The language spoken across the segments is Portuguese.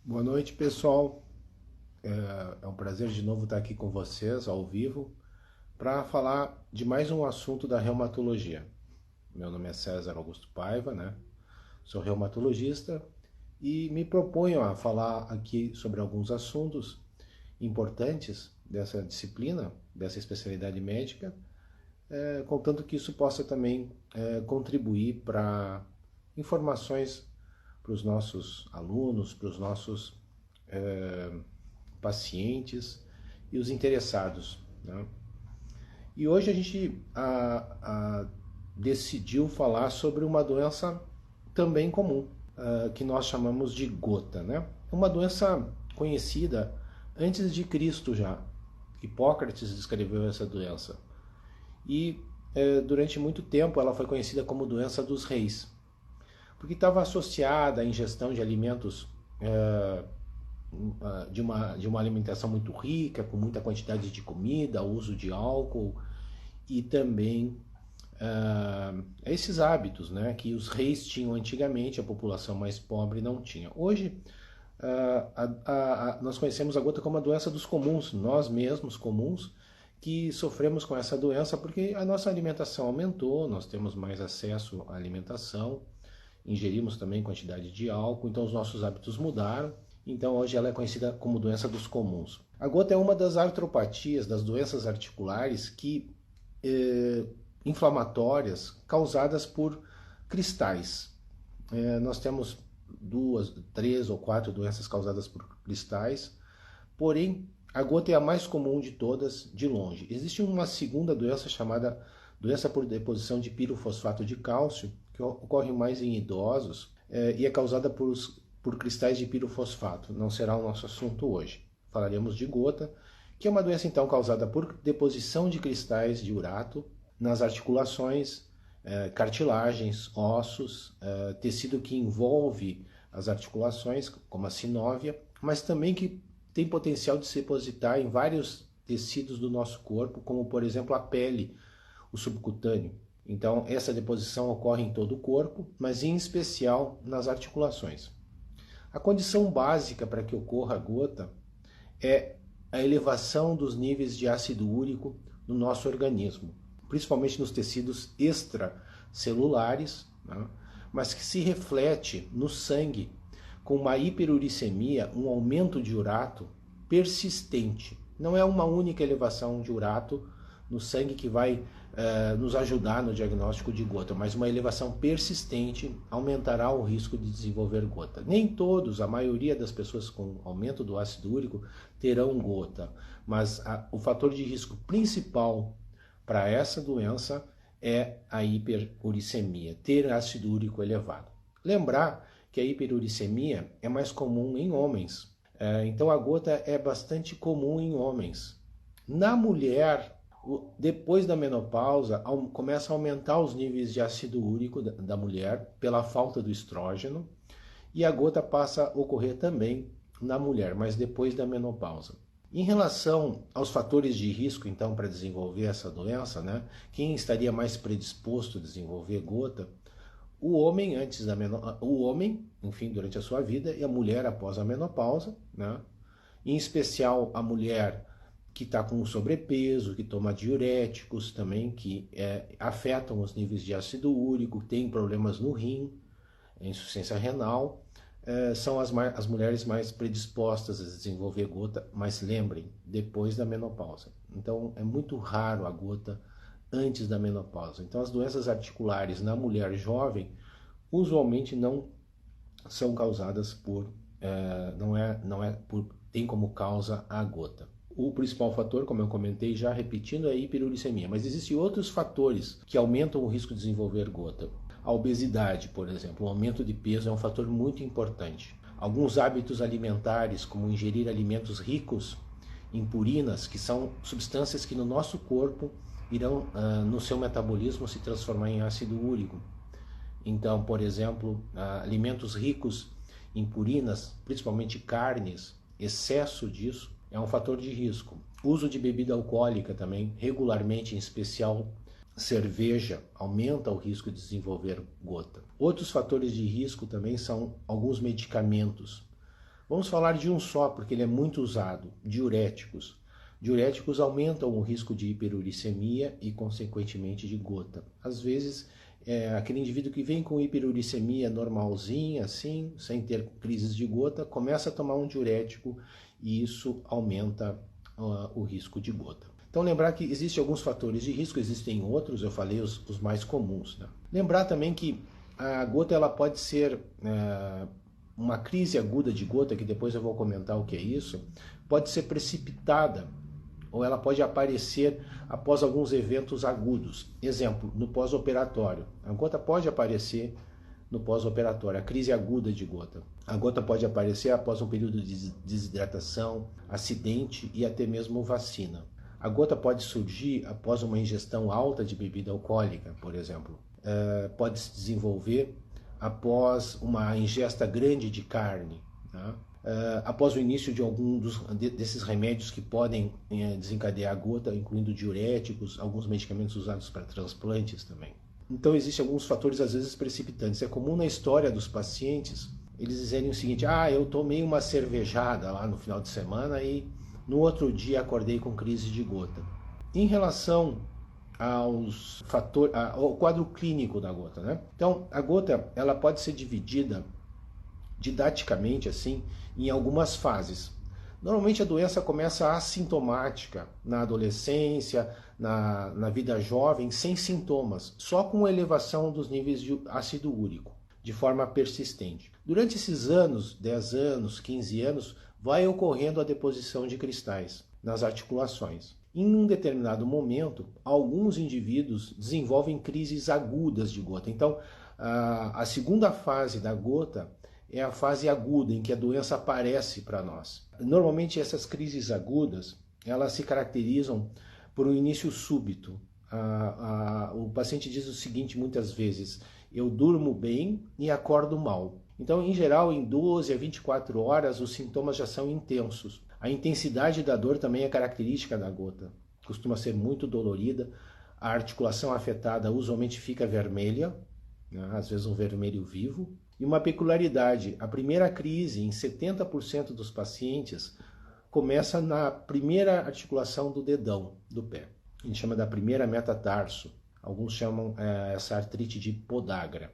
Boa noite, pessoal. É um prazer de novo estar aqui com vocês ao vivo para falar de mais um assunto da reumatologia. Meu nome é César Augusto Paiva, né? Sou reumatologista e me proponho a falar aqui sobre alguns assuntos importantes dessa disciplina, dessa especialidade médica, contanto que isso possa também contribuir para informações para os nossos alunos, para os nossos pacientes e os interessados, né? E hoje a gente decidiu falar sobre uma doença também comum, que nós chamamos de gota, né? Uma doença conhecida antes de Cristo já. Hipócrates descreveu essa doença. E durante muito tempo ela foi conhecida como doença dos reis, porque estava associada à ingestão de alimentos de uma alimentação muito rica, com muita quantidade de comida, uso de álcool e também esses hábitos, né, que os reis tinham antigamente, a população mais pobre não tinha. Hoje, nós conhecemos a gota como a doença dos comuns, nós mesmos comuns, que sofremos com essa doença porque a nossa alimentação aumentou, nós temos mais acesso à alimentação, ingerimos também quantidade de álcool, então os nossos hábitos mudaram. Então hoje ela é conhecida como doença dos comuns. A gota é uma das artropatias, das doenças articulares inflamatórias causadas por cristais. Nós temos duas, três ou quatro doenças causadas por cristais, porém a gota é a mais comum de todas, de longe. Existe uma segunda doença chamada doença por deposição de pirofosfato de cálcio, que ocorre mais em idosos e é causada por cristais de pirofosfato. Não será o nosso assunto hoje. Falaremos de gota, que é uma doença então causada por deposição de cristais de urato nas articulações, cartilagens, ossos, tecido que envolve as articulações, como a sinóvia, mas também que tem potencial de se depositar em vários tecidos do nosso corpo, como por exemplo a pele, o subcutâneo. Então, essa deposição ocorre em todo o corpo, mas em especial nas articulações. A condição básica para que ocorra a gota é a elevação dos níveis de ácido úrico no nosso organismo, principalmente nos tecidos extracelulares, né? Mas que se reflete no sangue com uma hiperuricemia, um aumento de urato persistente. Não é uma única elevação de urato no sangue que vai nos ajudar no diagnóstico de gota, mas uma elevação persistente aumentará o risco de desenvolver gota. Nem todos, a maioria das pessoas com aumento do ácido úrico terão gota, mas o fator de risco principal para essa doença é a hiperuricemia, ter ácido úrico elevado. Lembrar que a hiperuricemia é mais comum em homens, então a gota é bastante comum em homens. Na mulher, depois da menopausa, começa a aumentar os níveis de ácido úrico da mulher pela falta do estrógeno e a gota passa a ocorrer também na mulher, mas depois da menopausa. Em relação aos fatores de risco, então, para desenvolver essa doença, né? Quem estaria mais predisposto a desenvolver gota? O homem antes da o homem, enfim, durante a sua vida, e a mulher após a menopausa, né? Em especial a mulher que está com sobrepeso, que toma diuréticos também, que afetam os níveis de ácido úrico, tem problemas no rim, insuficiência renal, são as mulheres mais predispostas a desenvolver gota, mas lembrem, depois da menopausa. Então é muito raro a gota antes da menopausa. Então as doenças articulares na mulher jovem usualmente não são causadas por, tem como causa a gota. O principal fator, como eu comentei já repetindo, é a hiperuricemia, mas existem outros fatores que aumentam o risco de desenvolver gota. A obesidade, por exemplo, o aumento de peso é um fator muito importante. Alguns hábitos alimentares, como ingerir alimentos ricos em purinas, que são substâncias que no nosso corpo irão, no seu metabolismo, se transformar em ácido úrico. Então, por exemplo, alimentos ricos em purinas, principalmente carnes, excesso disso é um fator de risco. Uso de bebida alcoólica também, regularmente, em especial cerveja, aumenta o risco de desenvolver gota. Outros fatores de risco também são alguns medicamentos. Vamos falar de um só, porque ele é muito usado, diuréticos. Diuréticos aumentam o risco de hiperuricemia e, consequentemente, de gota. Às vezes, aquele indivíduo que vem com hiperuricemia normalzinha, assim, sem ter crises de gota, começa a tomar um diurético e isso aumenta o risco de gota. Então, lembrar que existem alguns fatores de risco, existem outros, eu falei os mais comuns. Né? Lembrar também que a gota ela pode ser uma crise aguda de gota, que depois eu vou comentar o que é isso, pode ser precipitada ou ela pode aparecer após alguns eventos agudos. Exemplo, no pós-operatório. A gota pode aparecer no pós-operatório, a crise aguda de gota. A gota pode aparecer após um período de desidratação, acidente e até mesmo vacina. A gota pode surgir após uma ingestão alta de bebida alcoólica, por exemplo. Pode se desenvolver após uma ingesta grande de carne, tá? Após o início de algum desses remédios que podem desencadear a gota, incluindo diuréticos, alguns medicamentos usados para transplantes também. Então existem alguns fatores às vezes precipitantes. É comum na história dos pacientes eles dizerem o seguinte: eu tomei uma cervejada lá no final de semana e no outro dia acordei com crise de gota. Em relação ao quadro clínico da gota, né? Então a gota ela pode ser dividida didaticamente assim em algumas fases. Normalmente a doença começa assintomática na adolescência, na vida jovem, sem sintomas, só com elevação dos níveis de ácido úrico, de forma persistente. Durante esses anos, 10 anos, 15 anos, vai ocorrendo a deposição de cristais nas articulações. Em um determinado momento, alguns indivíduos desenvolvem crises agudas de gota. Então, a segunda fase da gota é a fase aguda, em que a doença aparece para nós. Normalmente essas crises agudas, elas se caracterizam por um início súbito. O paciente diz o seguinte muitas vezes: eu durmo bem e acordo mal. Então, em geral, em 12 a 24 horas, os sintomas já são intensos. A intensidade da dor também é característica da gota. Costuma ser muito dolorida. A articulação afetada usualmente fica vermelha, né? Às vezes um vermelho vivo. E uma peculiaridade: a primeira crise, em 70% dos pacientes, começa na primeira articulação do dedão do pé. A gente chama da primeira metatarso. Alguns chamam essa artrite de podagra.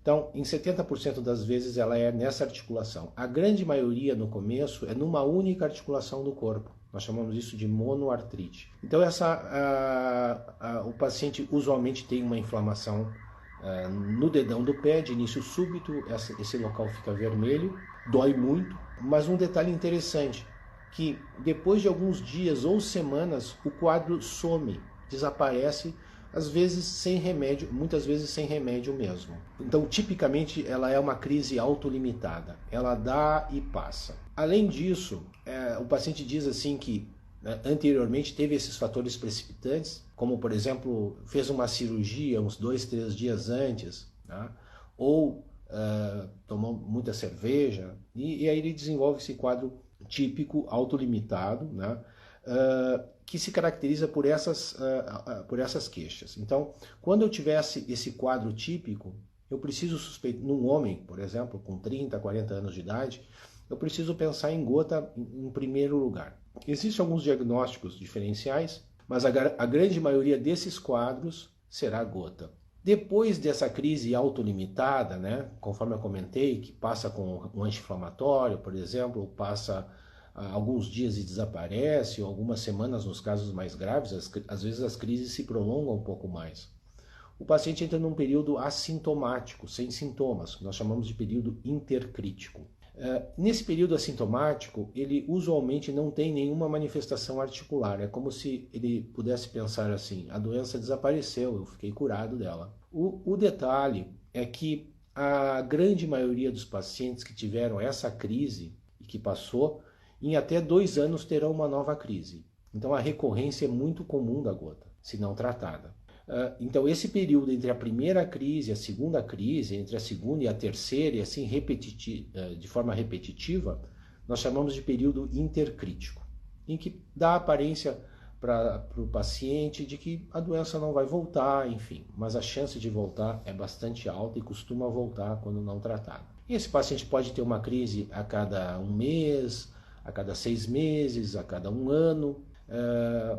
Então, em 70% das vezes ela é nessa articulação. A grande maioria no começo é numa única articulação do corpo. Nós chamamos isso de monoartrite. Então, o paciente usualmente tem uma inflamação no dedão do pé, de início súbito, esse local fica vermelho, dói muito, mas um detalhe interessante, que depois de alguns dias ou semanas o quadro some, desaparece, às vezes sem remédio, muitas vezes sem remédio mesmo. Então, tipicamente, ela é uma crise autolimitada, ela dá e passa. Além disso, o paciente diz assim que anteriormente teve esses fatores precipitantes, como por exemplo, fez uma cirurgia uns 2, 3 dias antes, né? Ou tomou muita cerveja, e aí ele desenvolve esse quadro típico, autolimitado, né? Que se caracteriza por essas queixas. Então, quando eu tivesse esse quadro típico, eu preciso suspeitar, num homem, por exemplo, com 30, 40 anos de idade, eu preciso pensar em gota em primeiro lugar. Existem alguns diagnósticos diferenciais, mas a grande maioria desses quadros será gota. Depois dessa crise autolimitada, né, conforme eu comentei, que passa com um anti-inflamatório, por exemplo, ou passa alguns dias e desaparece, ou algumas semanas nos casos mais graves, às vezes as crises se prolongam um pouco mais. O paciente entra num período assintomático, sem sintomas, que nós chamamos de período intercrítico. Nesse período assintomático, ele usualmente não tem nenhuma manifestação articular. É como se ele pudesse pensar assim: a doença desapareceu, eu fiquei curado dela. O detalhe é que a grande maioria dos pacientes que tiveram essa crise e que passou, em até 2 anos terão uma nova crise. Então a recorrência é muito comum da gota, se não tratada. Então esse período entre a primeira crise e a segunda crise, entre a segunda e a terceira, e assim de forma repetitiva, nós chamamos de período intercrítico, em que dá aparência para o paciente de que a doença não vai voltar, enfim, mas a chance de voltar é bastante alta e costuma voltar quando não tratada. E esse paciente pode ter uma crise a cada um mês, a cada 6 meses, a cada um ano,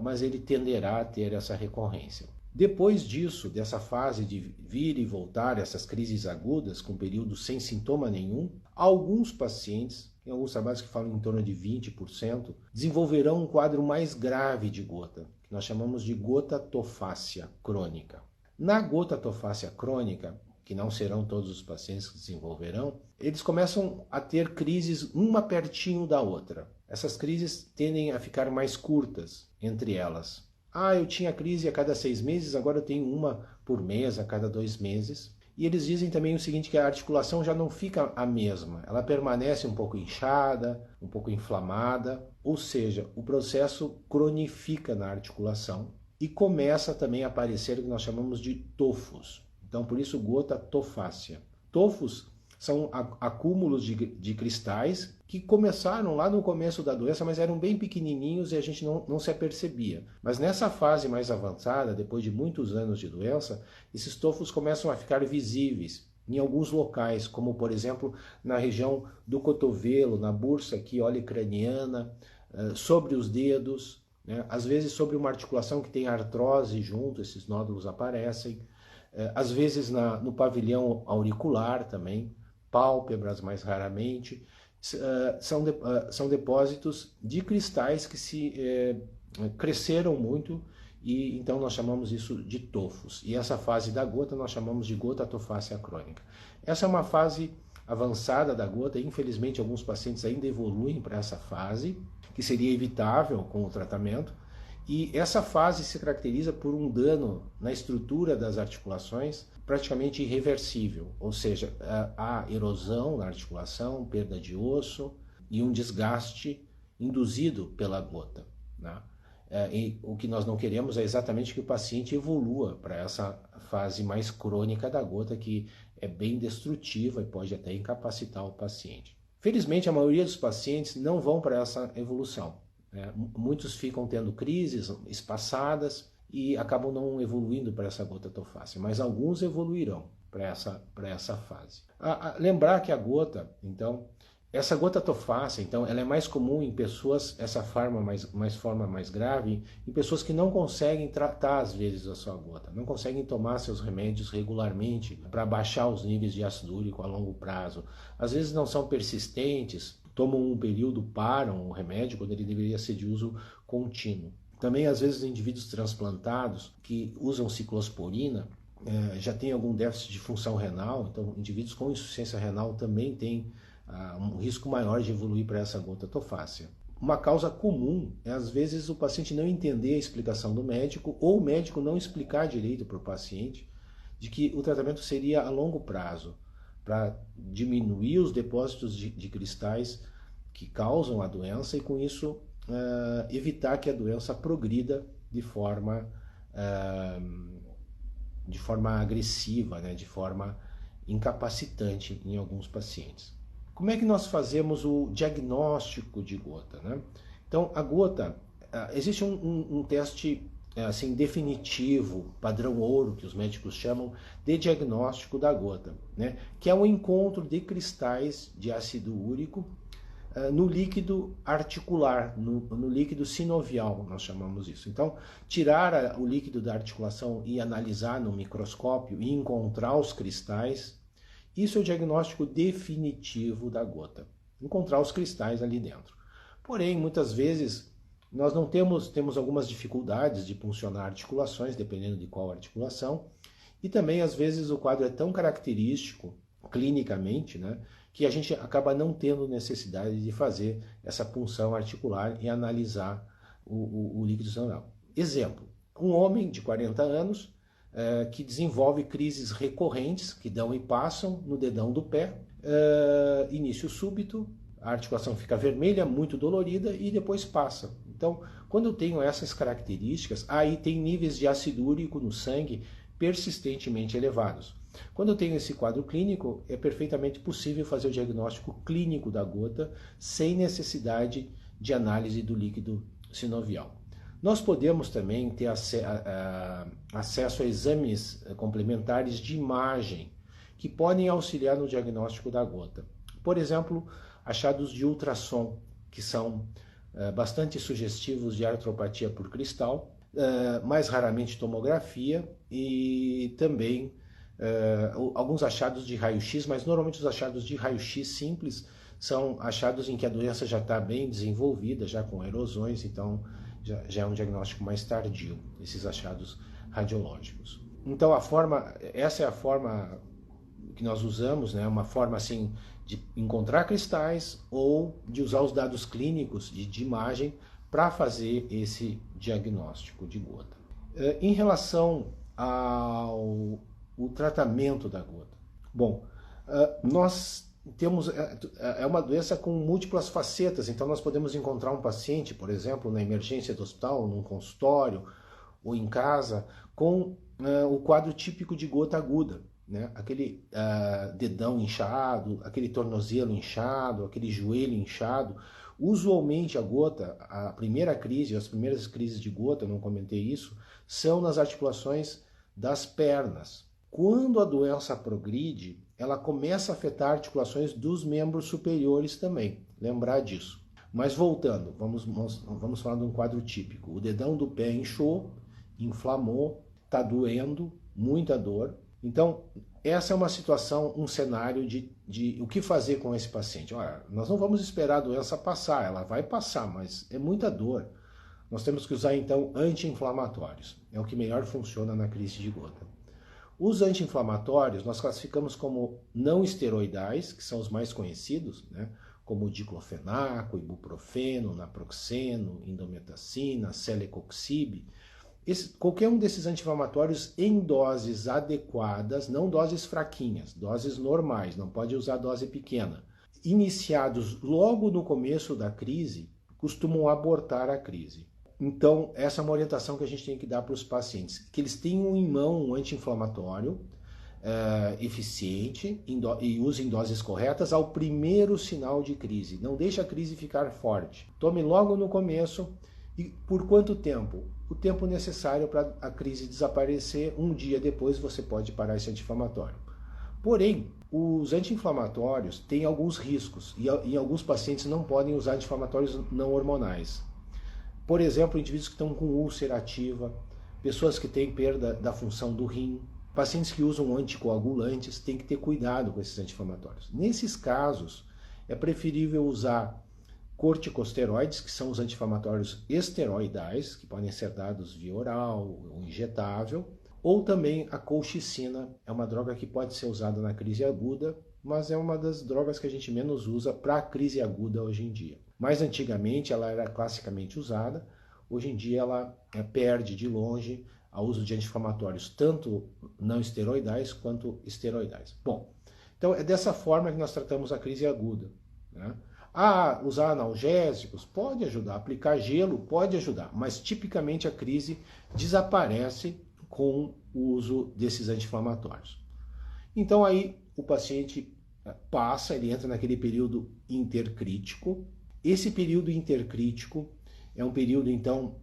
mas ele tenderá a ter essa recorrência. Depois disso, dessa fase de vir e voltar, essas crises agudas, com períodos sem sintoma nenhum, alguns pacientes, em alguns trabalhos que falam em torno de 20%, desenvolverão um quadro mais grave de gota, que nós chamamos de gota tofácea crônica. Na gota tofácea crônica, que não serão todos os pacientes que desenvolverão, eles começam a ter crises uma pertinho da outra. Essas crises tendem a ficar mais curtas entre elas. Eu tinha crise a cada 6 meses, agora eu tenho uma por mês, a cada 2 meses. E eles dizem também o seguinte, que a articulação já não fica a mesma, ela permanece um pouco inchada, um pouco inflamada, ou seja, o processo cronifica na articulação e começa também a aparecer o que nós chamamos de tofos. Então, por isso, gota tofácea. Tofos são acúmulos de cristais que começaram lá no começo da doença, mas eram bem pequenininhos e a gente não se apercebia. Mas nessa fase mais avançada, depois de muitos anos de doença, esses tofos começam a ficar visíveis em alguns locais, como por exemplo na região do cotovelo, na bursa aqui olecraniana, sobre os dedos, né? Às vezes sobre uma articulação que tem artrose junto, esses nódulos aparecem, às vezes no pavilhão auricular também, pálpebras mais raramente. São depósitos de cristais que cresceram muito e então nós chamamos isso de tofos. E essa fase da gota nós chamamos de gota tofácea crônica. Essa é uma fase avançada da gota, infelizmente alguns pacientes ainda evoluem para essa fase, que seria evitável com o tratamento. E essa fase se caracteriza por um dano na estrutura das articulações praticamente irreversível, ou seja, há erosão na articulação, perda de osso e um desgaste induzido pela gota, né? E o que nós não queremos é exatamente que o paciente evolua para essa fase mais crônica da gota, que é bem destrutiva e pode até incapacitar o paciente. Felizmente, a maioria dos pacientes não vão para essa evolução. Muitos ficam tendo crises espaçadas e acabam não evoluindo para essa gota tofácea, mas alguns evoluirão para essa fase. Lembrar que a gota, então, essa gota tofácea, então, ela é mais comum em pessoas, essa forma mais grave, em pessoas que não conseguem tratar às vezes a sua gota, não conseguem tomar seus remédios regularmente para baixar os níveis de ácido úrico a longo prazo. Às vezes não são persistentes, tomam um período, param o remédio quando ele deveria ser de uso contínuo. Também, às vezes, indivíduos transplantados que usam ciclosporina já têm algum déficit de função renal, então indivíduos com insuficiência renal também têm um risco maior de evoluir para essa gota tofácea. Uma causa comum é, às vezes, o paciente não entender a explicação do médico ou o médico não explicar direito para o paciente de que o tratamento seria a longo prazo, para diminuir os depósitos de cristais que causam a doença e, com isso, evitar que a doença progrida de forma agressiva, né? De forma incapacitante em alguns pacientes. Como é que nós fazemos o diagnóstico de gota, né? Então, a gota, existe um teste assim, definitivo, padrão ouro, que os médicos chamam de diagnóstico da gota, né? Que é o encontro de cristais de ácido úrico no líquido articular, no líquido sinovial, nós chamamos isso. Então, tirar o líquido da articulação e analisar no microscópio e encontrar os cristais, isso é o diagnóstico definitivo da gota. Encontrar os cristais ali dentro. Porém, muitas vezes, nós não temos algumas dificuldades de puncionar articulações, dependendo de qual articulação, e também, às vezes, o quadro é tão característico, clinicamente, né, que a gente acaba não tendo necessidade de fazer essa punção articular e analisar o líquido sinovial. Exemplo, um homem de 40 anos que desenvolve crises recorrentes, que dão e passam no dedão do pé, início súbito, a articulação fica vermelha, muito dolorida e depois passa. Então, quando eu tenho essas características, aí tem níveis de ácido úrico no sangue persistentemente elevados. Quando eu tenho esse quadro clínico, é perfeitamente possível fazer o diagnóstico clínico da gota sem necessidade de análise do líquido sinovial. Nós podemos também ter acesso a exames complementares de imagem que podem auxiliar no diagnóstico da gota. Por exemplo, achados de ultrassom, que são bastante sugestivos de artropatia por cristal, mais raramente tomografia e também alguns achados de raio-x, mas normalmente os achados de raio-x simples são achados em que a doença já está bem desenvolvida, já com erosões, então já é um diagnóstico mais tardio, esses achados radiológicos. Então essa é a forma que nós usamos, né? Uma forma assim de encontrar cristais ou de usar os dados clínicos de imagem para fazer esse diagnóstico de gota. Em relação ao tratamento da gota, bom, nós temos uma doença com múltiplas facetas, então nós podemos encontrar um paciente, por exemplo, na emergência do hospital, num consultório ou em casa, com o quadro típico de gota aguda, né? Aquele dedão inchado, aquele tornozelo inchado, aquele joelho inchado. Usualmente a gota, a primeira crise, as primeiras crises de gota, não comentei isso, são nas articulações das pernas. Quando a doença progride, ela começa a afetar articulações dos membros superiores também, lembrar disso. Mas voltando, vamos falar de um quadro típico. O dedão do pé inchou, inflamou, está doendo, muita dor. Então, essa é uma situação, um cenário de o que fazer com esse paciente. Olha, nós não vamos esperar a doença passar, ela vai passar, mas é muita dor. Nós temos que usar, então, anti-inflamatórios. É o que melhor funciona na crise de gota. Os anti-inflamatórios nós classificamos como não esteroidais, que são os mais conhecidos, né? Como o diclofenaco, ibuprofeno, naproxeno, indometacina, celecoxib. Qualquer um desses anti-inflamatórios em doses adequadas, não doses fraquinhas, doses normais, não pode usar dose pequena. Iniciados logo no começo da crise, costumam abortar a crise. Então, essa é uma orientação que a gente tem que dar para os pacientes, que eles tenham em mão um anti-inflamatório eficiente e usem doses corretas ao primeiro sinal de crise. Não deixe a crise ficar forte. Tome logo no começo. E por quanto tempo? O tempo necessário para a crise desaparecer. Um dia depois você pode parar esse anti-inflamatório. Porém, os anti-inflamatórios têm alguns riscos e em alguns pacientes não podem usar anti-inflamatórios não hormonais. Por exemplo, indivíduos que estão com úlcera ativa, pessoas que têm perda da função do rim, pacientes que usam anticoagulantes, têm que ter cuidado com esses anti-inflamatórios. Nesses casos, é preferível usar corticosteroides, que são os anti-inflamatórios esteroidais, que podem ser dados via oral ou injetável, ou também a colchicina, é uma droga que pode ser usada na crise aguda, mas é uma das drogas que a gente menos usa para a crise aguda hoje em dia. Mais antigamente ela era classicamente usada, hoje em dia ela perde de longe ao uso de anti-inflamatórios, tanto não esteroidais quanto esteroidais. Bom, então é dessa forma que nós tratamos a crise aguda, né? Usar analgésicos pode ajudar, aplicar gelo pode ajudar, mas tipicamente a crise desaparece com o uso desses anti-inflamatórios. Então aí o paciente passa, ele entra naquele período intercrítico. Esse período intercrítico é um período, então,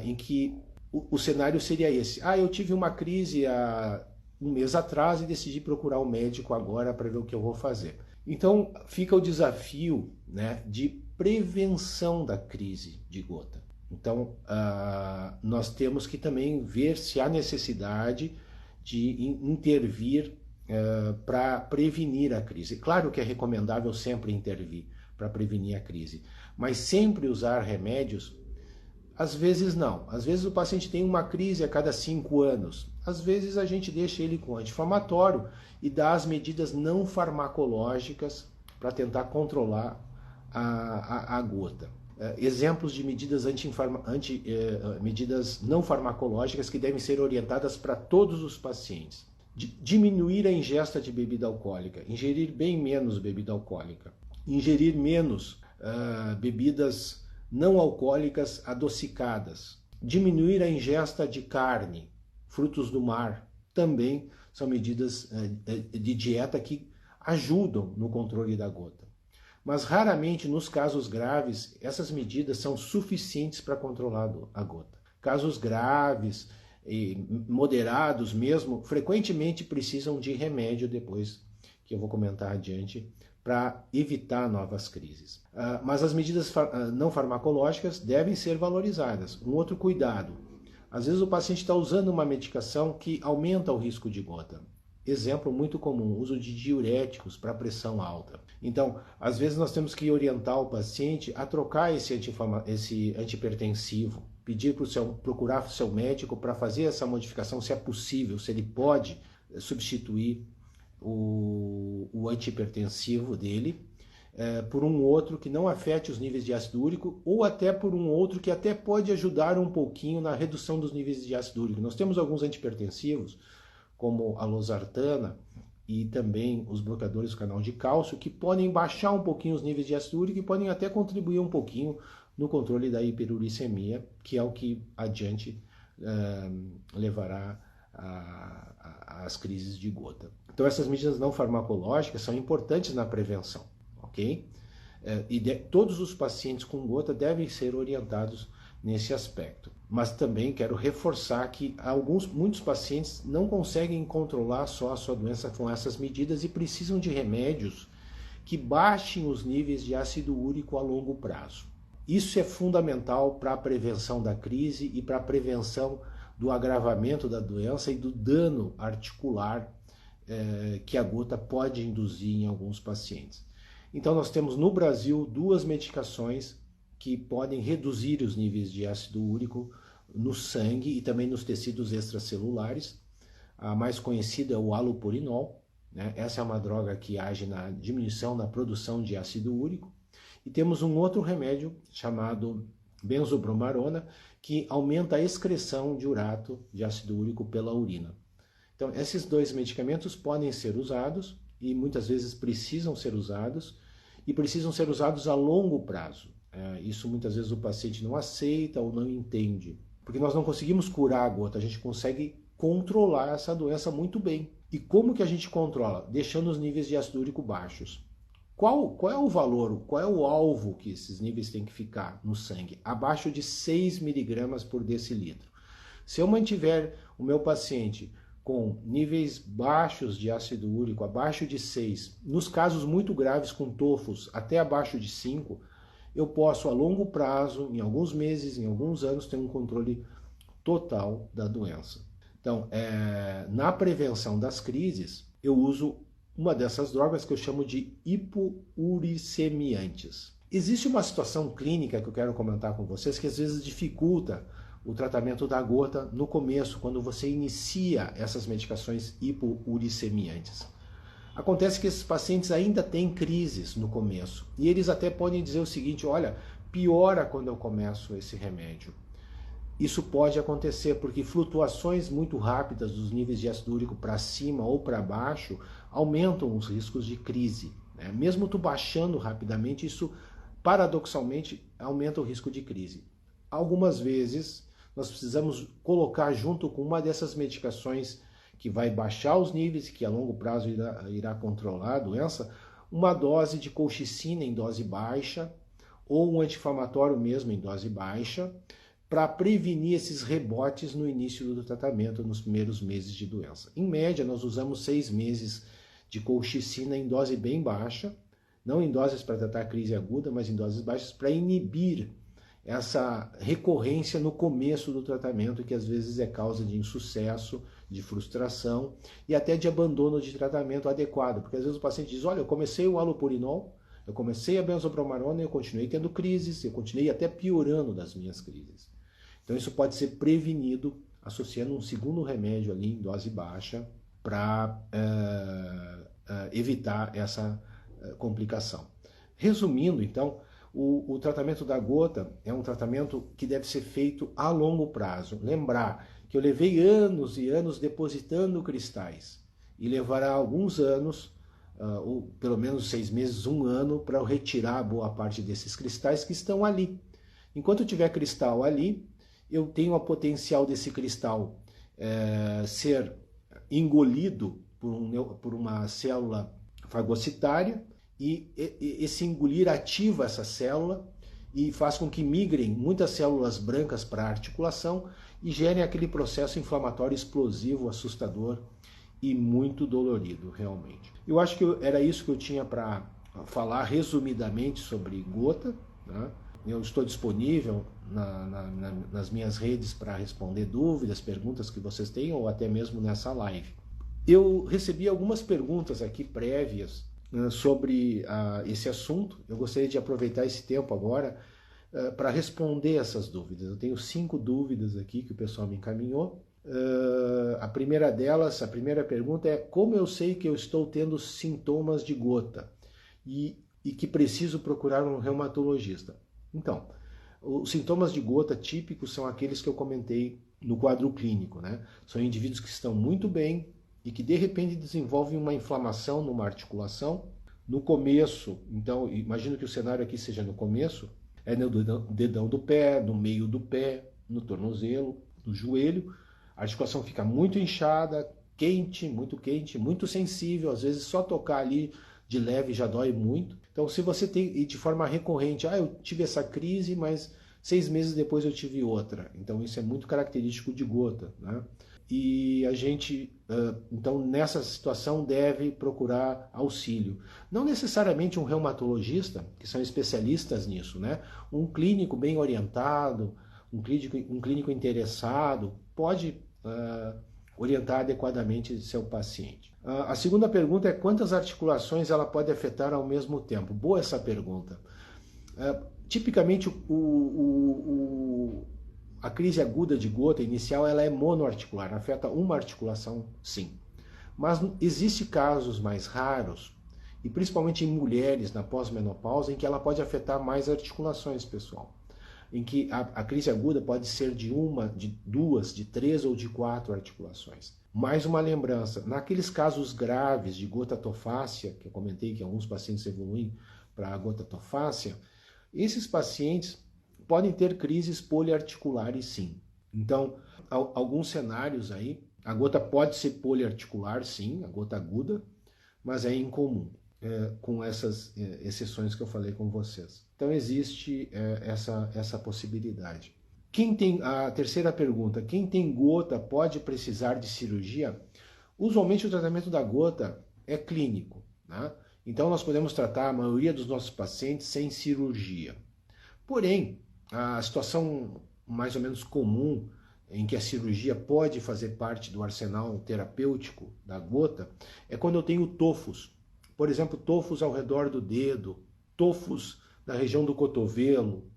em que o cenário seria esse. Eu tive uma crise há um mês atrás e decidi procurar um médico agora para ver o que eu vou fazer. Então, fica o desafio, né, de prevenção da crise de gota. Então, nós temos que também ver se há necessidade de intervir para prevenir a crise. Claro que é recomendável sempre intervir para prevenir a crise, mas sempre usar remédios, às vezes não. Às vezes o paciente tem uma crise a cada 5 anos. Às vezes a gente deixa ele com anti-inflamatório e dá as medidas não farmacológicas para tentar controlar a gota. Exemplos de medidas, medidas não farmacológicas que devem ser orientadas para todos os pacientes. Diminuir a ingesta de bebida alcoólica, ingerir bem menos bebida alcoólica, ingerir menos bebidas não alcoólicas adocicadas, diminuir a ingesta de carne, frutos do mar, também são medidas de dieta que ajudam no controle da gota. Mas raramente, nos casos graves, essas medidas são suficientes para controlar a gota. Casos graves, moderados mesmo, frequentemente precisam de remédio depois, que eu vou comentar adiante, para evitar novas crises. Mas as medidas não farmacológicas devem ser valorizadas. Um outro cuidado, às vezes o paciente está usando uma medicação que aumenta o risco de gota. Exemplo muito comum, uso de diuréticos para pressão alta. Então, às vezes nós temos que orientar o paciente a trocar esse antihipertensivo, pedir procurar o seu médico para fazer essa modificação, se é possível, se ele pode substituir o antihipertensivo dele por um outro que não afete os níveis de ácido úrico, ou até por um outro que até pode ajudar um pouquinho na redução dos níveis de ácido úrico. Nós temos alguns antihipertensivos, como a losartana e também os bloqueadores do canal de cálcio, que podem baixar um pouquinho os níveis de ácido úrico e podem até contribuir um pouquinho no controle da hiperuricemia, que é o que adiante levará às crises de gota. Então essas medidas não farmacológicas são importantes na prevenção, ok? Todos os pacientes com gota devem ser orientados nesse aspecto. Mas também quero reforçar que muitos pacientes não conseguem controlar só a sua doença com essas medidas e precisam de remédios que baixem os níveis de ácido úrico a longo prazo. Isso é fundamental para a prevenção da crise e para a prevenção do agravamento da doença e do dano articular que a gota pode induzir em alguns pacientes. Então nós temos no Brasil 2 medicações que podem reduzir os níveis de ácido úrico no sangue e também nos tecidos extracelulares. A mais conhecida é o halopurinol, né? Essa é uma droga que age na diminuição da produção de ácido úrico. E temos um outro remédio chamado benzobromarona, que aumenta a excreção de urato de ácido úrico pela urina. Então, esses 2 medicamentos podem ser usados e muitas vezes precisam ser usados e precisam ser usados a longo prazo. Isso muitas vezes o paciente não aceita ou não entende, porque nós não conseguimos curar a gota, a gente consegue controlar essa doença muito bem. E como que a gente controla? Deixando os níveis de ácido úrico baixos. Qual é o valor, qual é o alvo que esses níveis têm que ficar no sangue? Abaixo de 6 mg por decilitro. Se eu mantiver o meu paciente com níveis baixos de ácido úrico, abaixo de 6, nos casos muito graves com tofos até abaixo de 5, eu posso a longo prazo, em alguns meses, em alguns anos, ter um controle total da doença. Então, na prevenção das crises, eu uso uma dessas drogas que eu chamo de hipouricemiantes. Existe uma situação clínica que eu quero comentar com vocês que às vezes dificulta o tratamento da gota no começo, quando você inicia essas medicações hipouricemiantes. Acontece que esses pacientes ainda têm crises no começo e eles até podem dizer o seguinte: olha, piora quando eu começo esse remédio. Isso pode acontecer porque flutuações muito rápidas dos níveis de ácido úrico para cima ou para baixo aumentam os riscos de crise, né? Mesmo tu baixando rapidamente, isso paradoxalmente aumenta o risco de crise. Algumas vezes nós precisamos colocar junto com uma dessas medicações que vai baixar os níveis, que a longo prazo irá controlar a doença, uma dose de colchicina em dose baixa, ou um anti-inflamatório mesmo em dose baixa, para prevenir esses rebotes no início do tratamento, nos primeiros meses de doença. Em média, nós usamos 6 meses de colchicina em dose bem baixa, não em doses para tratar crise aguda, mas em doses baixas, para inibir essa recorrência no começo do tratamento, que às vezes é causa de insucesso, de frustração e até de abandono de tratamento adequado, porque às vezes o paciente diz: olha, eu comecei o halopurinol, eu comecei a benzobromarona e eu continuei tendo crises, eu continuei até piorando das minhas crises. Então isso pode ser prevenido associando um segundo remédio ali em dose baixa para evitar essa complicação. Resumindo, então, o tratamento da gota é um tratamento que deve ser feito a longo prazo. Lembrar que eu levei anos e anos depositando cristais e levará alguns anos, ou pelo menos 6 meses, 1 ano, para eu retirar boa parte desses cristais que estão ali. Enquanto tiver cristal ali, eu tenho a potencial desse cristal ser engolido por uma célula fagocitária, e esse engolir ativa essa célula e faz com que migrem muitas células brancas para a articulação, e gerem aquele processo inflamatório explosivo, assustador e muito dolorido, realmente. Eu acho que era isso que eu tinha para falar resumidamente sobre gota, né? Eu estou disponível nas minhas redes para responder dúvidas, perguntas que vocês tenham, ou até mesmo nessa live. Eu recebi algumas perguntas aqui prévias sobre esse assunto. Eu gostaria de aproveitar esse tempo agora para responder essas dúvidas. Eu tenho 5 dúvidas aqui que o pessoal me encaminhou. A primeira delas, a primeira pergunta é: como eu sei que eu estou tendo sintomas de gota e que preciso procurar um reumatologista? Então, os sintomas de gota típicos são aqueles que eu comentei no quadro clínico, né? São indivíduos que estão muito bem e que de repente desenvolvem uma inflamação numa articulação. No começo, então imagino que o cenário aqui seja no começo, é no dedão do pé, no meio do pé, no tornozelo, no joelho. A articulação fica muito inchada, quente, muito sensível. Às vezes só tocar ali de leve já dói muito. Então, se você tem de forma recorrente, eu tive essa crise, mas 6 meses depois eu tive outra. Então, isso é muito característico de gota, né? E a gente, então, nessa situação, deve procurar auxílio. Não necessariamente um reumatologista, que são especialistas nisso, né? Um clínico bem orientado, um clínico interessado, pode orientar adequadamente seu paciente. A segunda pergunta é: quantas articulações ela pode afetar ao mesmo tempo? Boa essa pergunta. Tipicamente, a crise aguda de gota inicial ela é monoarticular, afeta uma articulação, sim. Mas existem casos mais raros, e principalmente em mulheres na pós-menopausa, em que ela pode afetar mais articulações, pessoal. Em que a crise aguda pode ser de 1, de 2, de 3 ou de 4 articulações. Mais uma lembrança: naqueles casos graves de gota tofácea, que eu comentei que alguns pacientes evoluem para a gota tofácea, esses pacientes podem ter crises poliarticulares, sim. Então, alguns cenários aí, a gota pode ser poliarticular, sim, a gota aguda, mas é incomum, com essas exceções que eu falei com vocês. Então, existe essa possibilidade. A terceira pergunta: quem tem gota pode precisar de cirurgia? Usualmente, o tratamento da gota é clínico, né? Então, nós podemos tratar a maioria dos nossos pacientes sem cirurgia. Porém, a situação mais ou menos comum em que a cirurgia pode fazer parte do arsenal terapêutico da gota é quando eu tenho tofos. Por exemplo, tofos ao redor do dedo, tofos na região do cotovelo,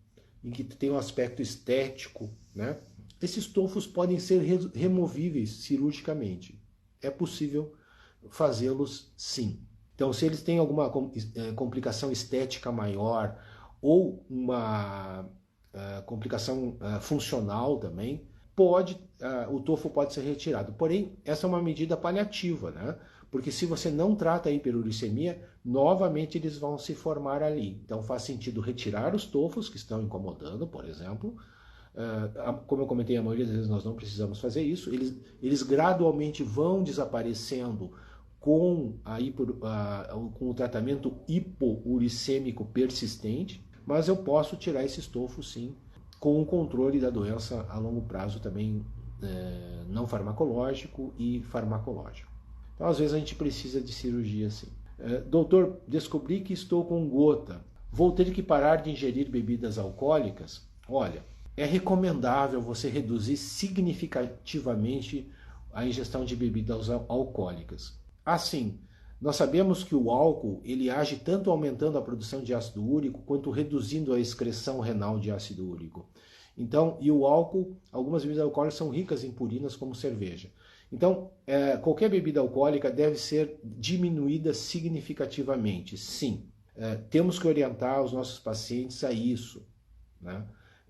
em que tem um aspecto estético, né? Esses tofos podem ser removíveis cirurgicamente. É possível fazê-los, sim. Então, se eles têm alguma complicação estética maior ou uma complicação funcional também, o tofo pode ser retirado. Porém, essa é uma medida paliativa, né? Porque se você não trata a hiperuricemia, novamente eles vão se formar ali. Então faz sentido retirar os tofos que estão incomodando, por exemplo. Como eu comentei, a maioria das vezes nós não precisamos fazer isso. Eles gradualmente vão desaparecendo com o tratamento hipouricêmico persistente, mas eu posso tirar esses tofos, sim, com o controle da doença a longo prazo também, não farmacológico e farmacológico. Então, às vezes, a gente precisa de cirurgia, sim. Doutor, descobri que estou com gota. Vou ter que parar de ingerir bebidas alcoólicas? Olha, é recomendável você reduzir significativamente a ingestão de bebidas alcoólicas. Assim, nós sabemos que o álcool ele age tanto aumentando a produção de ácido úrico quanto reduzindo a excreção renal de ácido úrico. Então, e o álcool, algumas bebidas alcoólicas são ricas em purinas, como cerveja. Então, qualquer bebida alcoólica deve ser diminuída significativamente, sim. Temos que orientar os nossos pacientes a isso, né?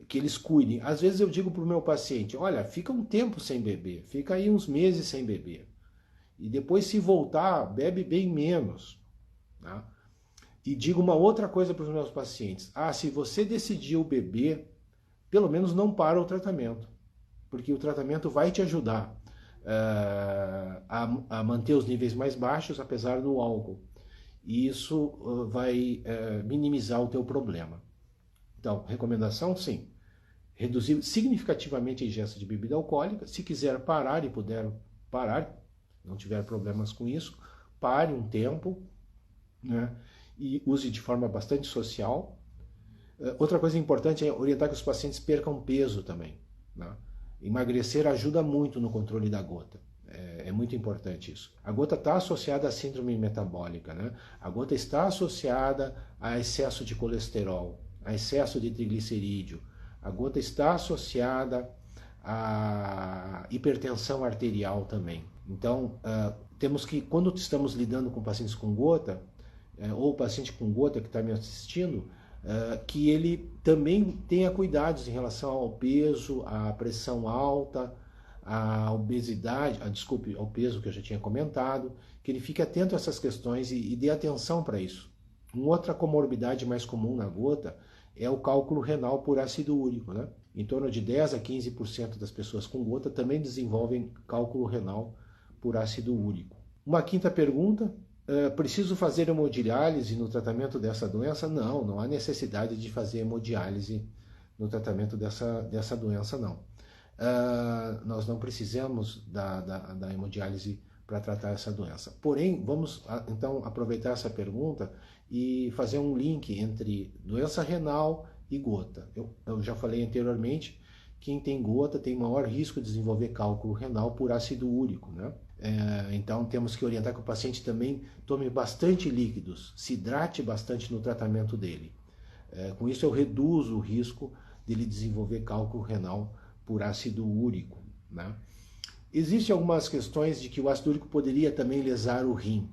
Que eles cuidem. Às vezes eu digo para o meu paciente: olha, fica um tempo sem beber, fica aí uns meses sem beber. E depois, se voltar, bebe bem menos. Né? E digo uma outra coisa para os meus pacientes: se você decidiu beber, pelo menos não para o tratamento, porque o tratamento vai te ajudar a manter os níveis mais baixos, apesar do álcool. E isso vai minimizar o teu problema. Então, recomendação, sim. reduzir significativamente a ingesta de bebida alcoólica. Se quiser parar e puder parar, não tiver problemas com isso, pare um tempo, né? E use de forma bastante social. Outra coisa importante é orientar que os pacientes percam peso também, né? Emagrecer ajuda muito no controle da gota. É muito importante isso. A gota está associada à síndrome metabólica, né? A gota está associada a excesso de colesterol, a excesso de triglicerídeo. A gota está associada à hipertensão arterial também. Então, temos que, quando estamos lidando com pacientes com gota, ou o paciente com gota que está me assistindo, que ele também tenha cuidados em relação ao peso, à pressão alta, à obesidade, ao peso que eu já tinha comentado, que ele fique atento a essas questões e dê atenção para isso. Uma outra comorbidade mais comum na gota é o cálculo renal por ácido úrico, né? Em torno de 10 a 15% das pessoas com gota também desenvolvem cálculo renal por ácido úrico. Uma quinta pergunta: preciso fazer hemodiálise no tratamento dessa doença? Não, não há necessidade de fazer hemodiálise no tratamento dessa doença, não. Nós não precisamos da hemodiálise para tratar essa doença. Porém, vamos então aproveitar essa pergunta e fazer um link entre doença renal e gota. Eu já falei anteriormente, quem tem gota tem maior risco de desenvolver cálculo renal por ácido úrico, né? Então temos que orientar que o paciente também tome bastante líquidos, se hidrate bastante no tratamento dele. Com isso eu reduzo o risco dele desenvolver cálculo renal por ácido úrico, né? Existem algumas questões de que o ácido úrico poderia também lesar o rim,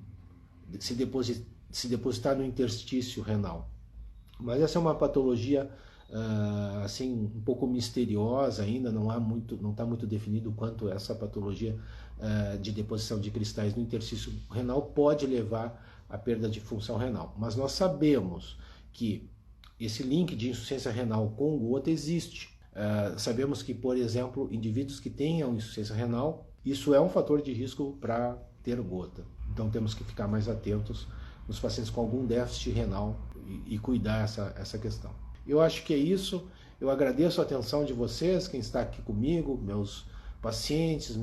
se depositar no interstício renal. Mas essa é uma patologia assim um pouco misteriosa ainda, não está muito definido quanto essa patologia de deposição de cristais no interstício renal pode levar à perda de função renal. Mas nós sabemos que esse link de insuficiência renal com gota existe. Sabemos que, por exemplo, indivíduos que tenham insuficiência renal, isso é um fator de risco para ter gota. Então temos que ficar mais atentos nos pacientes com algum déficit renal e cuidar essa questão. Eu acho que é isso. Eu agradeço a atenção de vocês, quem está aqui comigo, meus pacientes,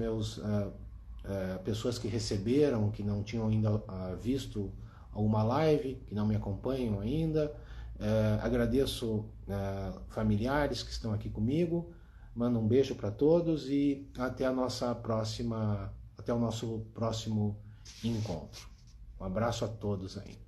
pessoas que receberam, que não tinham ainda visto alguma live, que não me acompanham ainda. Agradeço familiares que estão aqui comigo. Mando um beijo para todos e até o nosso próximo encontro. Um abraço a todos aí.